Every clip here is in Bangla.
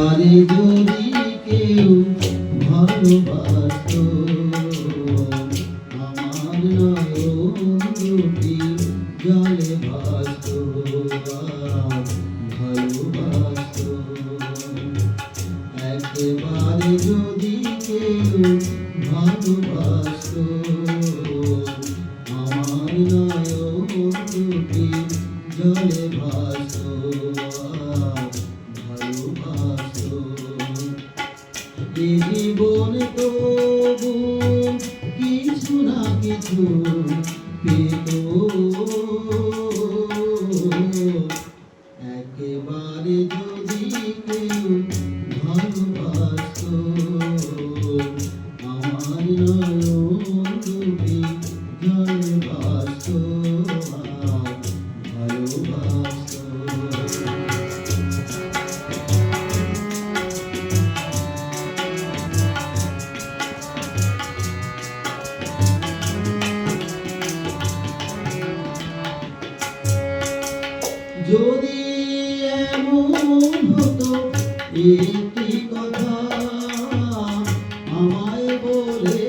আরে যদি কেউ ভালোবাসতো আমার নয়ন দুটি জলে ভাসতো ভালোবাসতো একেবারে যদি কেউ ভালোবাসতো আমার নয়ন দুটি জলে ভাসতো ভালোবাসতো জীবন তবু কিছু না কিছু পেত একেবারে যদি কেউ ভালোবাসতো আমার নয়ন দুটি জলে ভাসতো ভালোবাসতো যদি এমন হতো একটি কথা আমায় বলে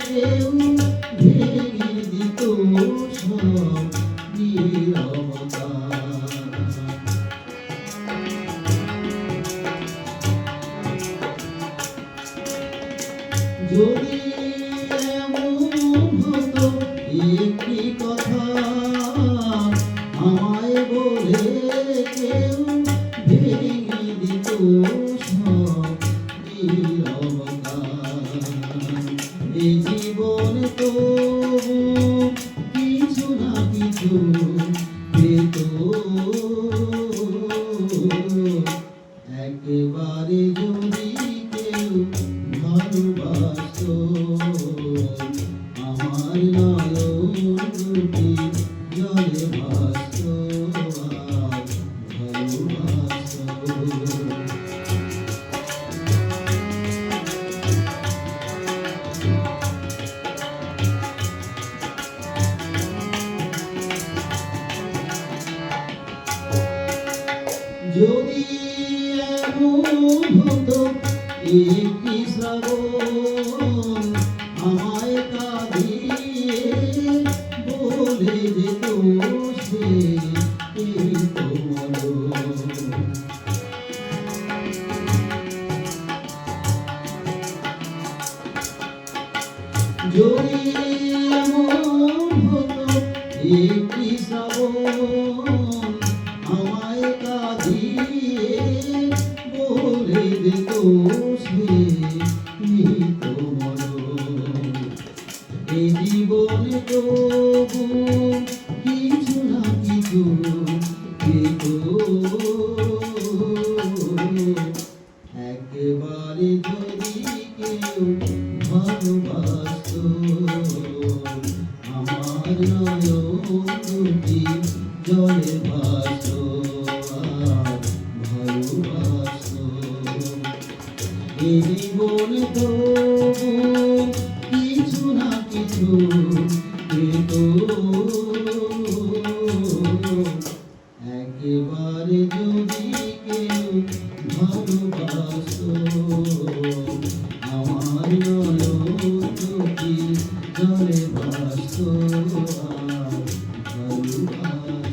কেউ ভেঙে দিত সব নীরবতা যদি এমন হতো একটি কথা আমায় বলে কেউ ভেঙে দিত সব নীরবতা এই জীবন তবু কিছু না কিছু পেত একেবারে যদি কেউ ভালোবাসতো আমার নয়ন দুটি জলে ভাসতো ভালোবাসতো যদি এমন হতো একটি শ্রাবণ আমায় কাঁদিয়ে বলে যেত সে এই তো মরণ যদি এমন হতো একটি শ্রাবণ আমায় কাঁদিয়ে বলে যেত সে এই তো মরণ এই জীবন তবু কিছু না কিছু পেত একেবারে যদি কেউ ভালোবাসতো আমার নয়ন দুটি জলে ভাসতো ভালোবাসতো এই জীবন তবু কিছু না কিছু পেত একেবারে যদি কেউ ভালোবাসতো আমার নয়ন দুটি জলে ভাসতো ভালোবাসতো।